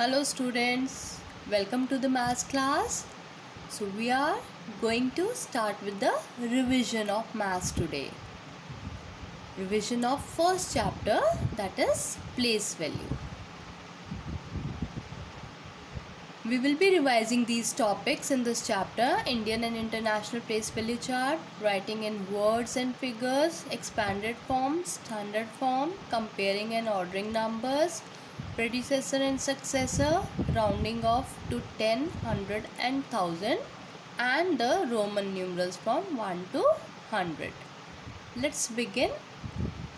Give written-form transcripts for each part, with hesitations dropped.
Hello students, welcome to the maths class. So we are going to start with the revision of maths today. Revision of first chapter, that is place value. We will be revising these topics in this chapter: Indian and international place value chart, writing in words and figures, expanded form, standard form, comparing and ordering numbers, predecessor and successor, rounding off to 10, 100 and 1000, and the Roman numerals from 1 to 100. Let's begin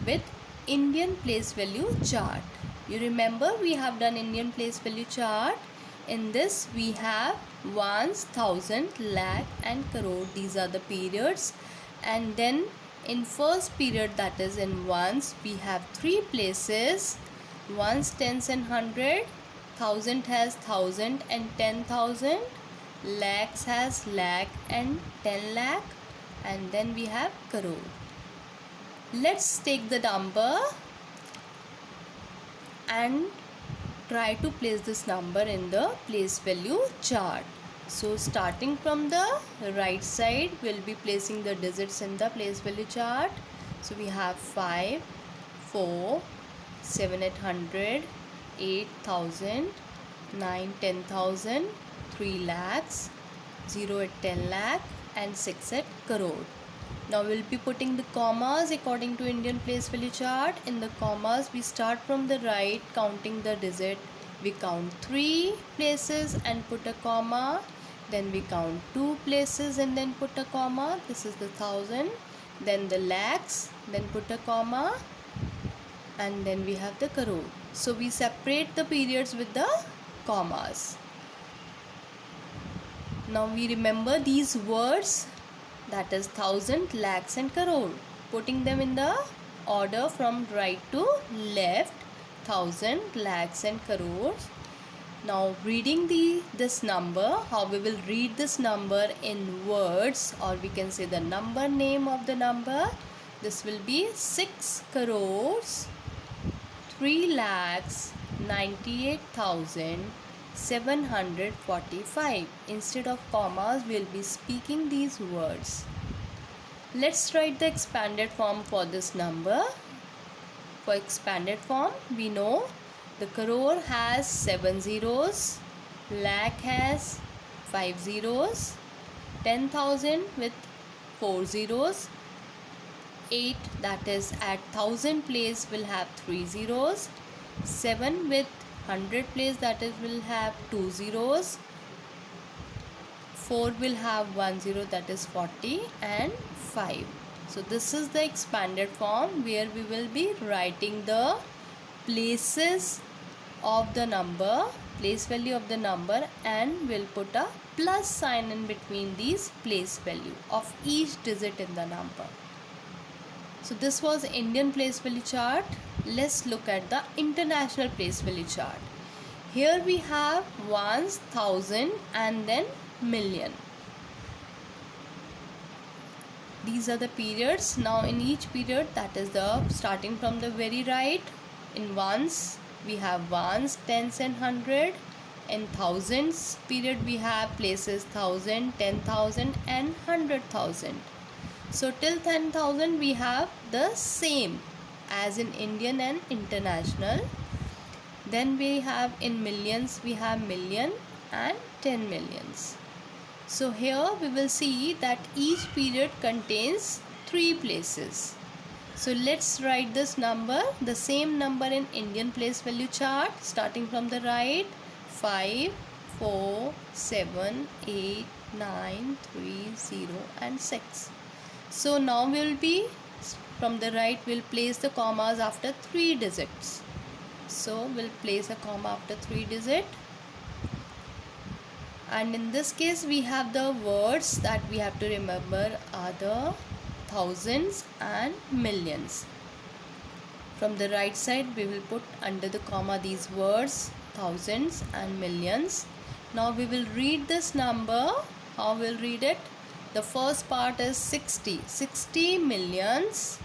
with Indian place value chart. You remember we have done Indian place value chart. In this we have ones, thousand, lakh and crore. These are the periods. And then in first period, that is in ones, we have three places: ones, tens and hundred. Thousand has thousand and 10,000. Lakhs has lakh and 10 lakh. And then we have crore. Let's take the number and try to place this number in the place value chart. So starting from the right side, we'll be placing the digits in the place value chart. So we have 5, 4, 7 at 100, 8,000, 9, 10,000, 3 lakhs, 0 at 10 lakh and 6 at crore. Now we will be putting the commas according to Indian place value chart. In the commas, we start from the right, counting the digit. We count 3 places and put a comma. Then we count 2 places and then put a comma. This is the thousand. Then the lakhs, then put a comma. And then we have the crore. So we separate the periods with the commas. Now we remember these words, that is thousand, lakhs and crore, putting them in the order from right to left: thousand, lakhs and crores. Now reading this number, how we will read this number in words, or we can say the number name of the number. This will be 6 crores 3 lakhs 98,745. Instead of commas, we will be speaking these words. Let's write the expanded form for this number. For expanded form, we know the crore has 7 zeros, lakh has 5 zeros, 10,000 with 4 zeros, 8, that is at 1000 place, will have 3 zeros, 7 with 100 place, that is will have 2 zeros, 4 will have 1 zero, that is 40, and 5. So this is the expanded form where we will be writing the places of the number, place value of the number, and we'll put a plus sign in between these place value of each digit in the number. So this was Indian place value chart. Let's look at the international place value chart. Here we have ones, thousand and then million. These are the periods. Now in each period, that is the starting from the very right, in ones we have ones, tens and hundred. In thousands period, we have places 1000, 10,000 and 100,000. So till 10,000 we have the same as in Indian and international. Then we have in millions, we have million and 10 millions. So here we will see that each period contains 3 places. So let's write this number, the same number in Indian place value chart, starting from the right: 5, 4, 7, 8, 9, 3, 0 and 6. So now we will be, from the right, we'll place the commas after 3 digits. So we'll place a comma after 3 digit. And in this case, we have the words that we have to remember are the thousands and millions. From the right side, we will put under the comma these words, thousands and millions. Now we will read this number. How we'll read it? The first part is 60 millions.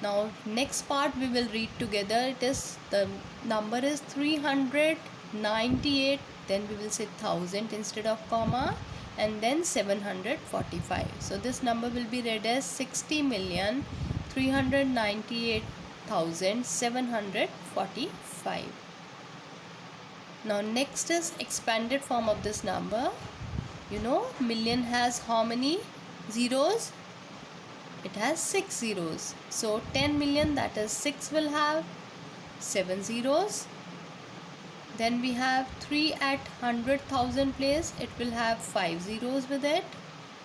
Now next part we will read together. It is, the number is 300 98, then we will say 1000 instead of comma, and then 745. So this number will be read as 60,398,745. Now next is expanded form of this number. You know, million has how many zeros? It has 6 zeros. So 10 million, that is 6, will have 7 zeros. Then we have 3 at 100,000 place, it will have 5 zeros with it.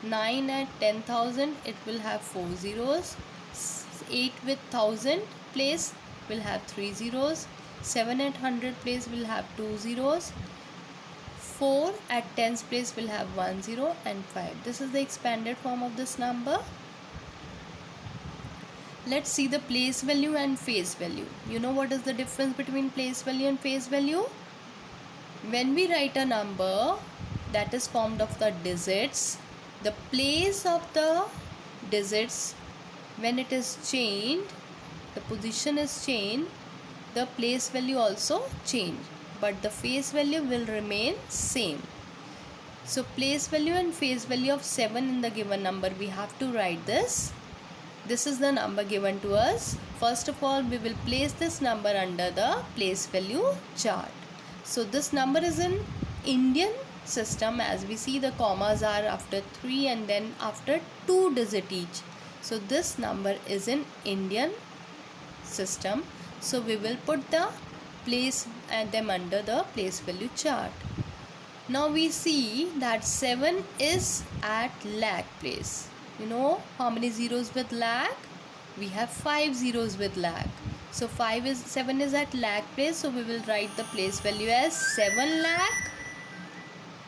9 at 10,000, it will have 4 zeros. 8 with 1000 place will have 3 zeros. 7 at 100 place will have 2 zeros. 4 at 10's place will have 1 zero, and 5. This is the expanded form of this number. Let's see the place value and face value. You know what is the difference between place value and face value? When we write a number that is formed of the digits, the place of the digits, when it is changed, the position is changed, the place value also change, but the face value will remain same. So place value and face value of 7 in the given number, we have to write this. This is the number given to us. First of all, we will place this number under the place value chart. So this number is in Indian system, as we see the commas are after 3 and then after 2 digit each. So this number is in Indian system. So we will put the place and them under the place value chart. Now we see that 7 is at lakh place. You know how many zeros with lakh? We have 5 zeros with lakh. So 7 is at lakh place, so we will write the place value as 7 lakh,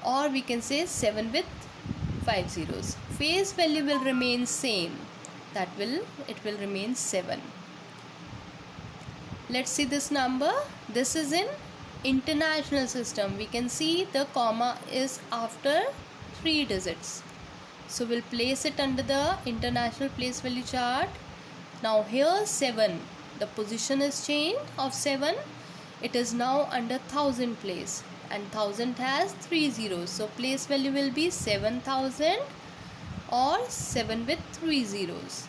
or we can say 7 with 5 zeros. Face value will remain same, it will remain 7. Let's see this number. This is in international system. We can see the comma is after 3 digits. So we'll place it under the international place value chart. Now here 7, the position is changed of 7. It is now under 1000 place, and 1000 has 3 zeros. So place value will be 7000 or 7 with 3 zeros.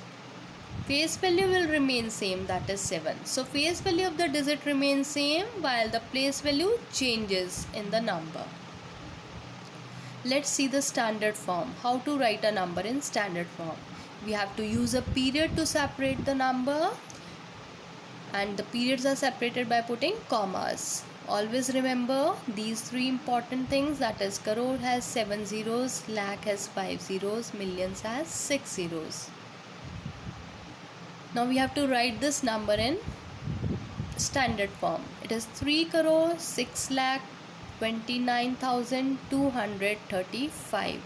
Face value will remain same, that is 7. So face value of the digit remains same while the place value changes in the number. Let's see the standard form. How to write a number in standard form. We have to use a period to separate the number, and the periods are separated by putting commas. Always remember these 3 important things, that is crore has 7 zeros, lakh has 5 zeros, millions has 6 zeros. Now we have to write this number in standard form. It is 3 crore 6 lakh 29,235.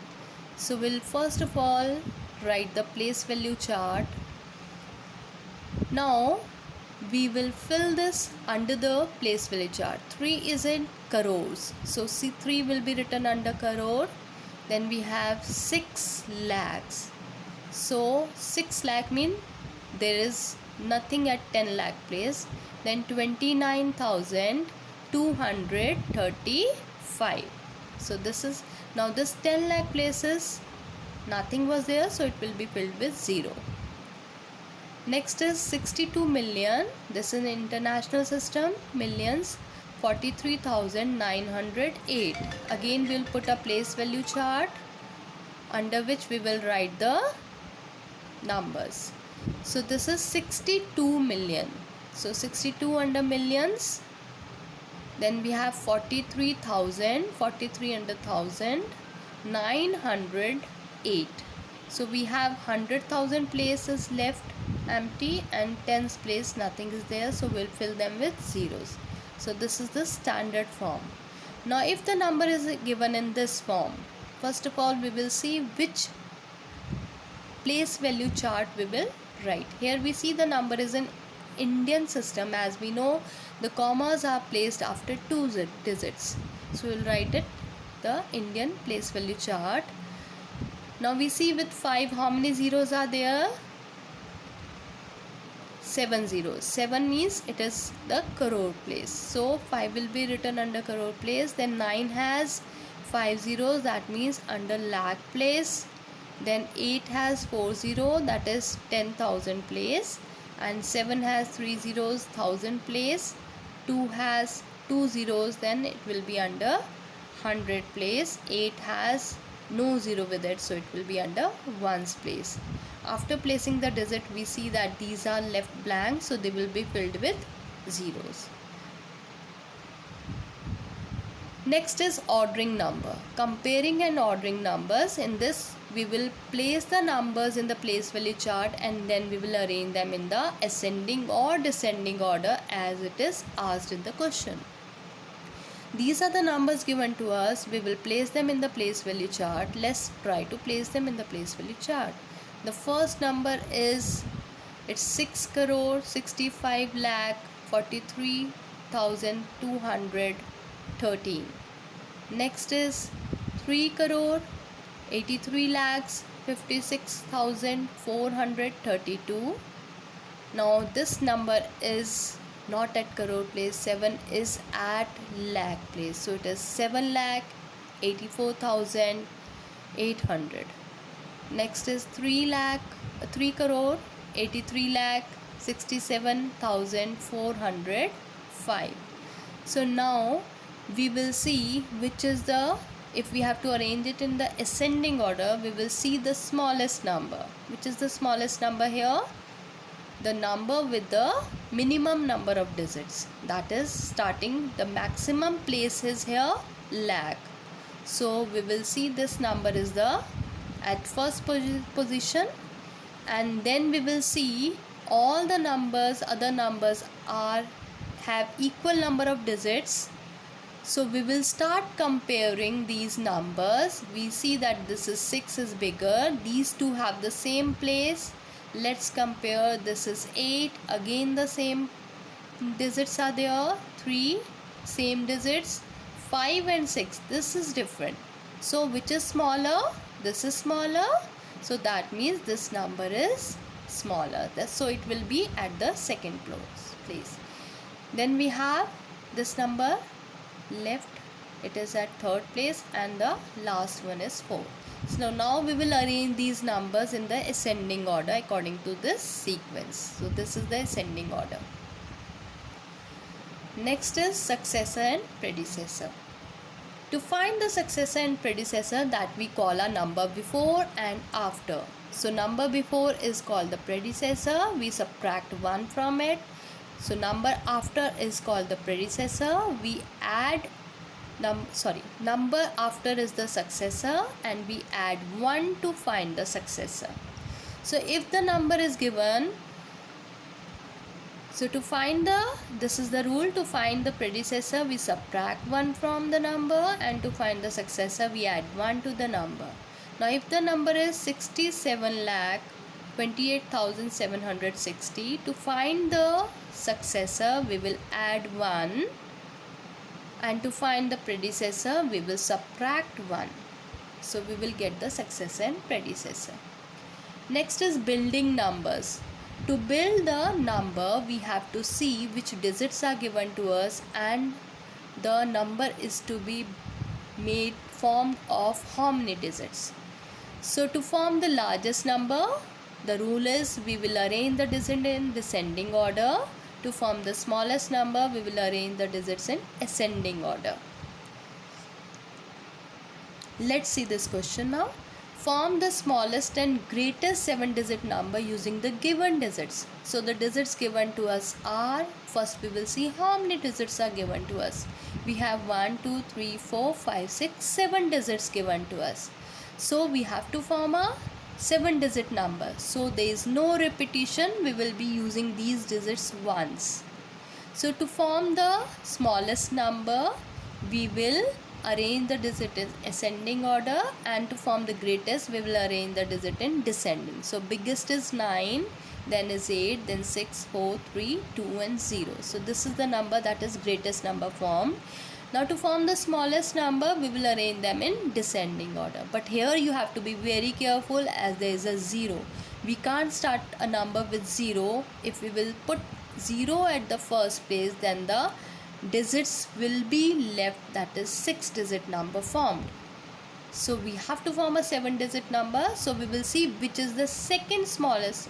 So we'll first of all write the place value chart. Now we will fill this under the place value chart. 3 is in crores, so C3 will be written under crore. Then we have 6 lakhs. So 6 lakh mean there is nothing at 10 lakh place. Then 29,235. So this is, now this 10 lakh places nothing was there, so it will be filled with 0. Next is 62 million. This is an international system. Millions 43,908. Again we will put a place value chart under which we will write the numbers. So this is 62 million. So 62 under millions. Then we have 43,000, 43 under 1,000, 908. So we have 100,000 places left empty, and 10's place nothing is there, so we'll fill them with zeros. So this is the standard form. Now if the number is given in this form, first of all we will see which place value chart we will write. Here we see the number is in Indian system. As we know, the commas are placed after 2 digits. So we'll write it the Indian place value chart. Now we see with 5 how many zeros are there? 7 zeros. 7 means it is the crore place. So 5 will be written under crore place. Then 9 has 5 zeros, that means under lakh place. Then 8 has 4 zeros, that is 10,000 place. And 7 has 3 zeros, 1000 place. 2 has 2 zeros, then it will be under 100 place. 8 has no zero with it, so it will be under ones place. After placing the digit, we see that these are left blank, so they will be filled with zeros. Next is ordering number. Comparing and ordering numbers. In this, we will place the numbers in the place value chart and then we will arrange them in the ascending or descending order as it is asked in the question. These are the numbers given to us. We will place them in the place value chart. Let's try to place them in the place value chart. The first number is, it's 6 crore 65 lakh 43,213. Next is 3 crore 83 lakhs 56,432. Now this number is not at crore place, 7 is at lakh place, so it is 7 lakh 84,800. Next is 3 crore 83 lakh 67,405. So now we will see which is the, if we have to arrange it in the ascending order, we will see the smallest number. Which is the smallest number here? The number with the minimum number of digits, that is starting, the maximum place is here lakh. So we will see this number is the at first position, and then we will see all the numbers, other numbers have equal number of digits. So we will start comparing these numbers. We see that this is 6 is bigger, these two have the same place. Let's compare. This is 8, again the same digits are there, 3 same digits, 5 and 6, this is different. So which is smaller? This is smaller, so that means this number is smaller. So it will be at the second place. Then we have this number left, it is at third place, and the last one is 4. So now we will arrange these numbers in the ascending order according to this sequence. So this is the ascending order. Next is successor and predecessor. To find the successor and predecessor, that we call a number before and after. So number before is called the predecessor, we subtract 1 from it. So number after is called the predecessor, we add number after is the successor and we add 1 to find the successor. So if the number is given, so to find this is the rule, to find the predecessor we subtract 1 from the number, and to find the successor we add 1 to the number. Now if the number is 67 lakh 28,760, to find the successor we will add 1, and to find the predecessor we will subtract 1. So we will get the successor and predecessor. Next is building numbers. To build the number, we have to see which digits are given to us, and the number is to be formed of how many digits. So to form the largest number, the rule is we will arrange the digits in descending order. To form the smallest number, we will arrange the digits in ascending order. Let's see this question now. Form the smallest and greatest 7-digit number using the given digits. So the digits given to us are, first we will see how many digits are given to us. We have 1, 2, 3, 4, 5, 6, 7 digits given to us. So we have to form a 7-digit number. So there is no repetition, we will be using these digits once. So to form the smallest number, we will arrange the digit in ascending order, and to form the greatest we will arrange the digit in descending. So biggest is 9, then is 8, then 6, 4, 3, 2 and 0. So this is the number that is greatest number formed. Now to form the smallest number, we will arrange them in descending order. But here you have to be very careful as there is a 0. We can't start a number with 0. If we will put 0 at the first place, then the digits will be left, that is 6-digit number formed. So we have to form a 7-digit number. So we will see which is the second smallest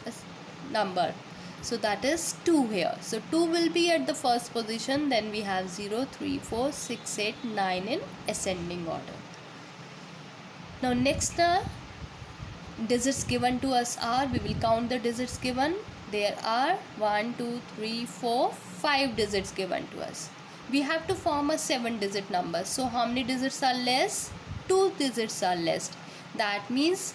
number. So that is 2 here. So 2 will be at the first position. Then we have 0, 3, 4, 6, 8, 9 in ascending order. Now next digits given to us are, we will count the digits given. There are 1, 2, 3, 4, 5 digits given to us. We have to form a 7-digit number. So how many digits are less? 2 digits are less. That means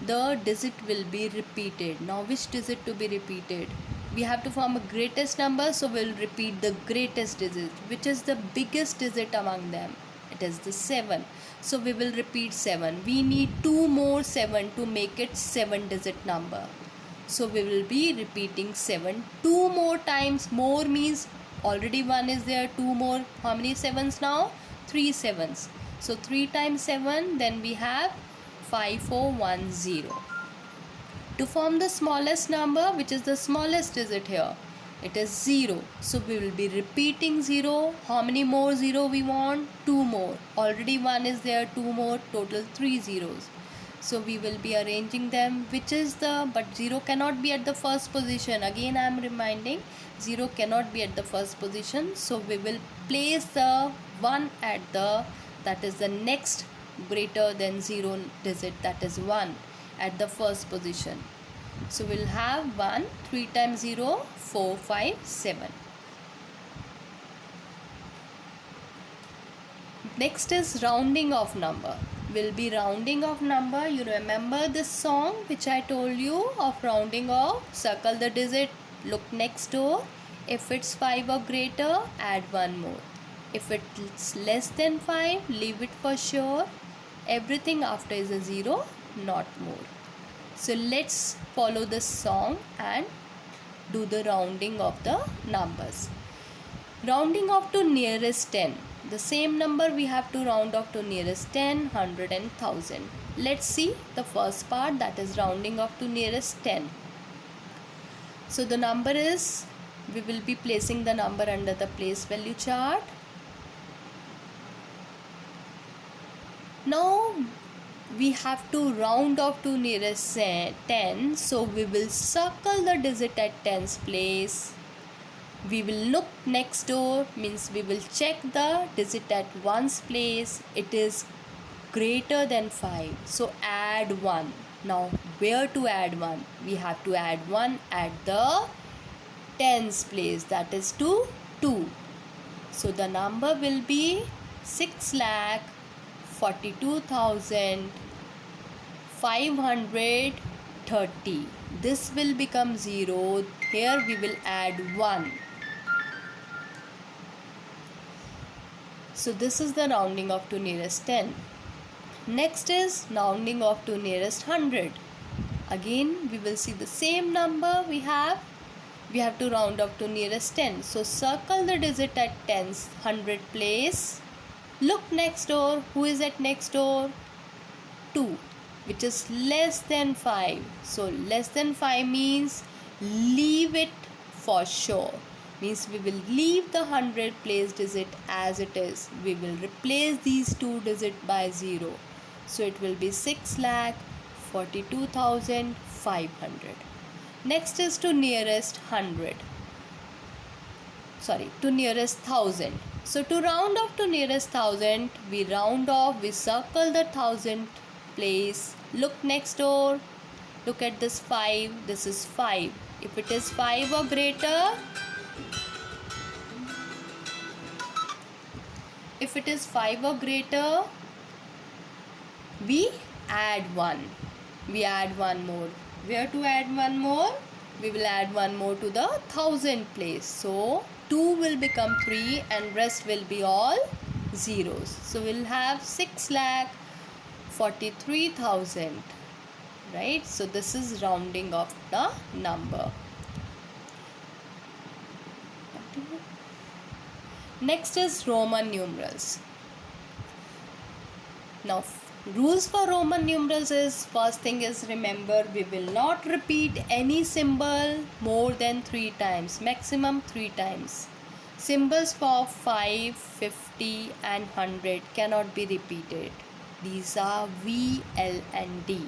the digit will be repeated. Now which digit to be repeated? We have to form a greatest number, so we'll repeat the greatest digit. Which is the biggest digit among them? It is the 7. So we will repeat 7. We need 2 more 7 to make it 7-digit number. So we will be repeating 7 2 more times. More means already 1 is there, 2 more. How many 7s now? 3 7s. So 3 times 7, then we have 5410. To form the smallest number, which is the smallest digit here, it is 0. So we will be repeating 0. How many more 0 we want? 2 more. Already 1 is there, 2 more, total 3 zeros. So we will be arranging them, which is but 0 cannot be at the first position. Again I am reminding, 0 cannot be at the first position. So we will place the 1 at that is the next greater than 0 digit, that is 1 at the first position. So we'll have 1, 3 times 0, 4, 5, 7. Next is rounding off number. We'll be rounding off number. You remember this song which I told you of rounding off? Circle the digit, look next door. If it's 5 or greater, add 1 more. If it's less than 5, leave it for sure. Everything after is a 0, not more. So let's follow this song and do the rounding of the numbers. Rounding off to nearest 10. The same number we have to round off to nearest 10, 100 and 1000. Let's see the first part, that is rounding off to nearest 10. So the number is, we will be placing the number under the place value chart. Now we have to round off to nearest 10. So we will circle the digit at 10's place. We will look next door, means we will check the digit at 1's place. It is greater than 5. So add 1. Now where to add 1? We have to add 1 at the 10's place, that is to 2. So the number will be 6,42,530. This will become 0. Here we will add 1. So this is the rounding off to nearest 10. Next is rounding off to nearest 100. Again we will see the same number we have to round off to nearest 10. So circle the digit at 10's 100 place. Look next door. Who is at next door? 2, which is less than 5. So less than 5 means leave it for sure. Means we will leave the 100 place digit as it is. We will replace these 2 digits by 0. So it will be 6,42,500. Next is to nearest 100. To nearest 1000. So to round off to nearest 1000, we round off, we circle the 1000 place. Look next door. Look at this 5. This is 5. If it is 5 or greater, we add 1. We add 1 more. Where to add 1 more? We will add 1 more to the 1000 place. So 2 will become 3 and rest will be all zeros. So we'll have 6,43,000. Right? So this is rounding off the number. Next is Roman numerals. Now Rules for Roman numerals is, first thing is, remember we will not repeat any symbol more than 3 times, maximum 3 times. Symbols for 5, 50 and 100 cannot be repeated. These are V, L and D.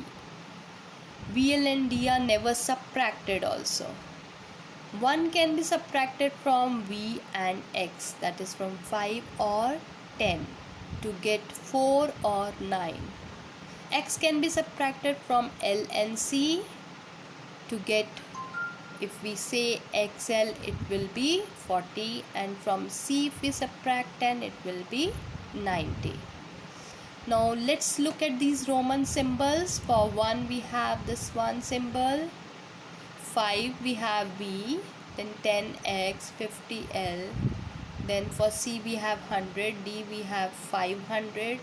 V, L and D are never subtracted also. 1 can be subtracted from V and X, that is from 5 or 10 to get 4 or 9. X can be subtracted from L and C to get, if we say XL, it will be 40, and from C if we subtract 10, it will be 90. Now let's look at these Roman symbols. For 1 we have this one symbol, 5 we have V, then 10x, 50L, then for C we have 100, D we have 500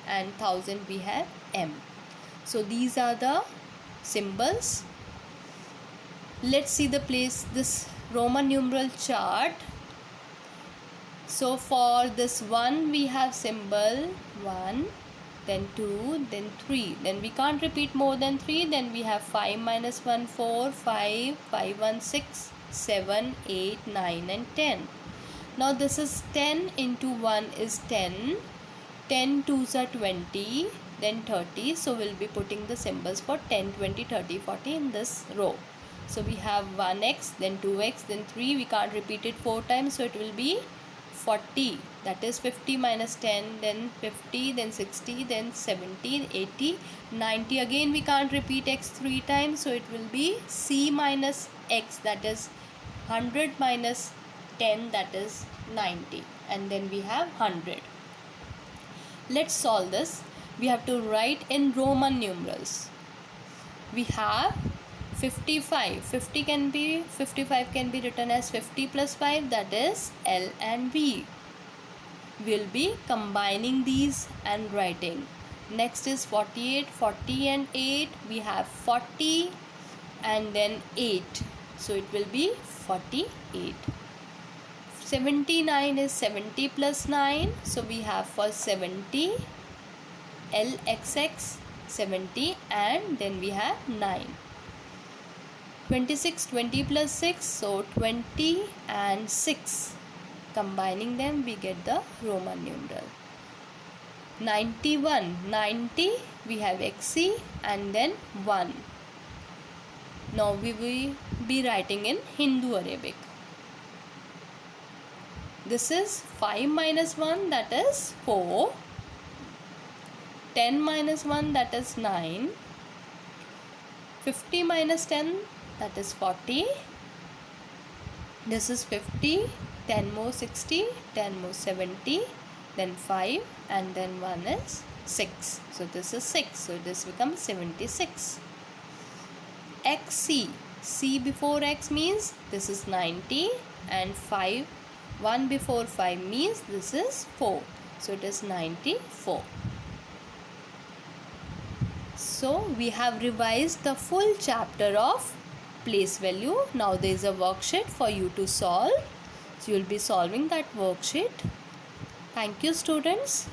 and 1000 we have M. So these are the symbols. Let's see this Roman numeral chart. So for this 1 we have symbol 1, then 2, then 3, then we can't repeat more than 3, then we have 5 minus 1 4, 5, 5 1 6, 7, 8, 9 and 10. Now this is 10 into 1 is 10, 10 2s are 20, then 30, so we'll be putting the symbols for 10, 20, 30, 40 in this row. So we have 1x, then 2x, then 3, we can't repeat it 4 times, so it will be 40, that is 50 minus 10, then 50, then 60, then 70, 80, 90. Again we can't repeat x 3 times, so it will be C minus x, that is 100 minus 10, that is 90, and then we have 100. Let's solve this. We have to write in Roman numerals. We have 55. 55 can be written as 50 plus 5, that is L and V. We'll be combining these and writing. Next is 48, 40 and 8. We have 40 and then 8. So it will be 48. 79 is 70 plus 9. So we have for 70 LXX 70 and then we have 9. 26, 20 plus 6, so 20 and 6. Combining them we get the Roman numeral. 91, 90 we have XC and then 1. Now we will be writing in Hindu Arabic. This is 5 minus 1, that is 4. 10 minus 1, that is 9. 50 minus 10, that is 40. This is 50, 10 more 60, 10 more 70, then 5 and then 1 is 6. So this is 6, so this becomes 76. XC, C before X means this is 90 and 5, 1 before 5 means this is 4. So it is 94. So we have revised the full chapter of place value. Now there is a worksheet for you to solve. So you will be solving that worksheet. Thank you, students.